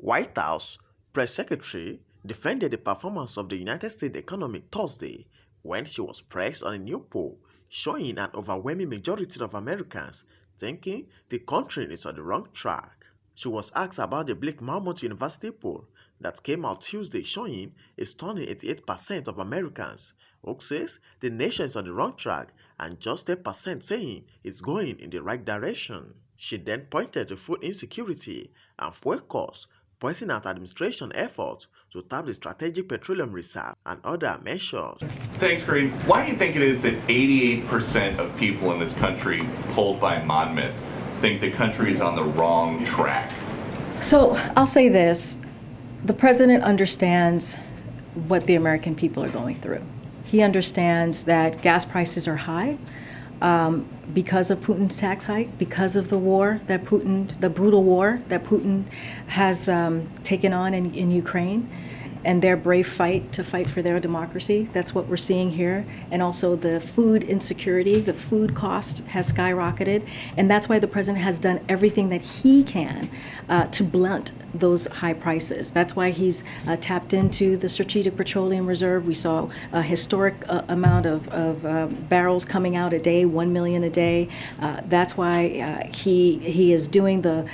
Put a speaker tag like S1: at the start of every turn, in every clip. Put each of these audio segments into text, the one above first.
S1: White House Press Secretary defended the performance of the United States economy Thursday when she was pressed on a new poll showing an overwhelming majority of Americans thinking the country is on the wrong track. She was asked about the Blake Marmot University poll that came out Tuesday showing a stunning 88% of Americans who says the nation is on the wrong track and just 10% saying it's going in the right direction. She then pointed to food insecurity and fuel costs, pointing out administration efforts to tap the strategic petroleum reserve and other measures.
S2: Thanks, Green. Why do you think it is that 88% of people in this country polled by Monmouth think the country is on the wrong track?
S3: So I'll say this. The president understands what the American people are going through. He understands that gas prices are high because of Putin's tax hike, because of the war that the brutal war that Putin has taken on in Ukraine, and their brave fight for their democracy. That's what we're seeing here. And also the food insecurity, the food cost has skyrocketed. And that's why the president has done everything that he can to blunt those high prices. That's why he's tapped into the Strategic Petroleum Reserve. We saw a historic amount of barrels coming out a day, 1 million a day. That's why he is doing the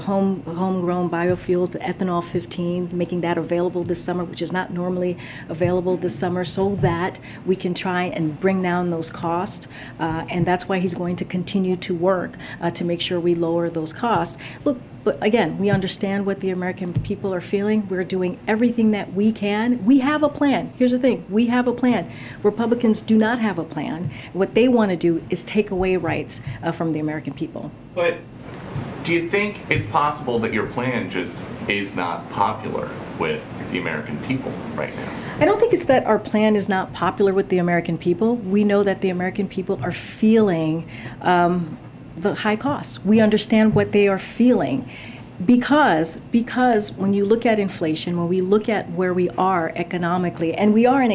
S3: homegrown biofuels, the ethanol 15, making that available this summer, which is not normally available this summer, so that we can try and bring down those costs. And that's why he's going to continue to work to make sure we lower those costs. Look, but again, we understand what the American people are feeling. We're doing everything that we can. We have a plan. Here's the thing. We have a plan. Republicans do not have a plan. What they want to do is take away rights from the American people.
S2: But do you think it's possible that your plan just is not popular with the American people right now?
S3: I don't think it's that our plan is not popular with the American people. We know that the American people are feeling the high cost. We understand what they are feeling because when you look at inflation, when we look at where we are economically, and we are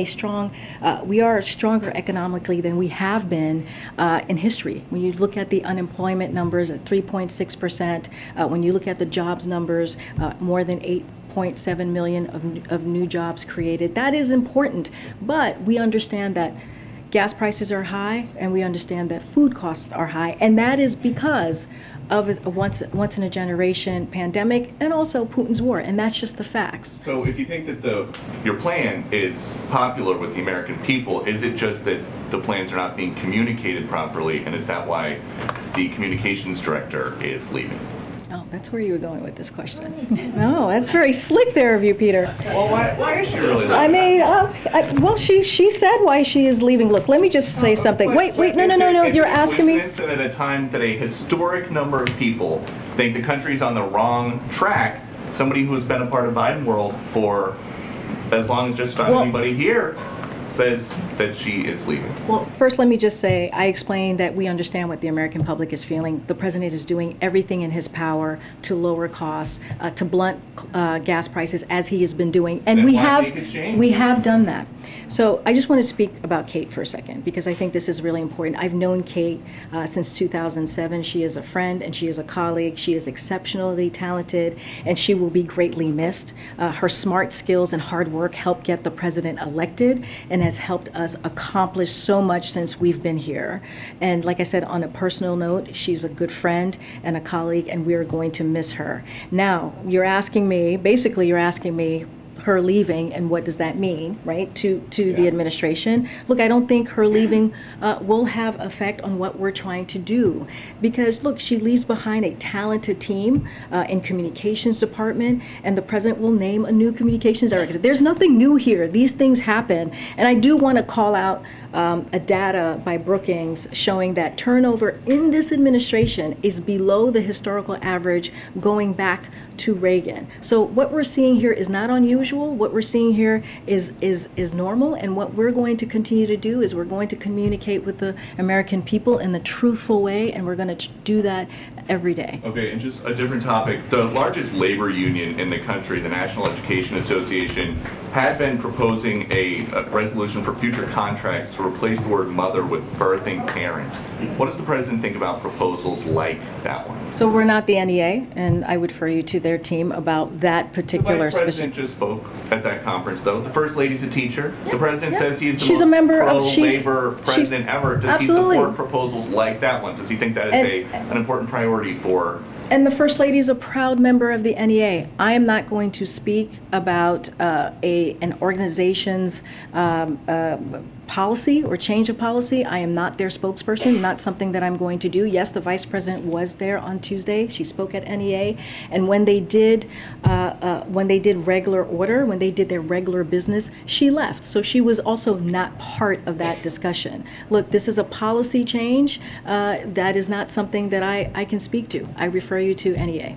S3: stronger economically than we have been in history. When you look at the unemployment numbers at 3.6%, when you look at the jobs numbers, more than 8.7 million of new jobs created, that is important. But we understand that gas prices are high, and we understand that food costs are high, and that is because of a once in a generation pandemic and also Putin's war, and that's just the facts.
S2: So if you think that your plan is popular with the American people, is it just that the plans are not being communicated properly, and is that why the communications director is leaving?
S3: Oh, that's where you were going with this question. No, that's very slick there of you, Peter.
S2: Well, why is she really leaving?
S3: I mean, well, she said why she is leaving. Look, let me just say something. Wait, no. You're asking me.
S2: That at a time that a historic number of people think the country's on the wrong track, somebody who's been a part of Biden world for as long as just about anybody here says that she is leaving.
S3: Well, first let me just say, I explained that we understand what the American public is feeling. The president is doing everything in his power to lower costs, to blunt gas prices, as he has been doing, and we have done that. So I just want to speak about Kate for a second, because I think this is really important. I've known Kate since 2007. She is a friend and she is a colleague. She is exceptionally talented, and she will be greatly missed. Her smart skills and hard work helped get the president elected, and has helped us accomplish so much since we've been here. And like I said, on a personal note, she's a good friend and a colleague, and we're going to miss her. Now, you're asking me her leaving, and what does that mean, right, to the administration? Look, I don't think her leaving will have effect on what we're trying to do, because look, she leaves behind a talented team in communications department, and the president will name a new communications director. There's nothing new here. These things happen, and I do want to call out a data by Brookings showing that turnover in this administration is below the historical average going back to Reagan. So what we're seeing here is not unusual. unusual. What we're seeing here is normal, and what we're going to continue to do is we're going to communicate with the American people in a truthful way, and we're going to do that every day.
S2: Okay, and just a different topic. The largest labor union in the country, the National Education Association, had been proposing a resolution for future contracts to replace the word mother with birthing parent. What does the president think about proposals like that one?
S3: So we're not the NEA, and I would refer you to their team about that
S2: The
S3: particular
S2: vice president just spoke at that conference, though. The first lady's a teacher. The president says he's the
S3: She's a
S2: most
S3: member of-
S2: pro-labor president ever. Does
S3: Absolutely.
S2: he support proposals like that one? Does he think that is an important priority for?
S3: And the First Lady is a proud member of the NEA. I am not going to speak about an organization's policy or change of policy. I am not their spokesperson, not something that I'm going to do. Yes, the Vice President was there on Tuesday. She spoke at NEA. And when they did regular order, when they did their regular business, she left. So she was also not part of that discussion. Look, this is a policy change. That is not something that I can speak to. I refer you to NEA.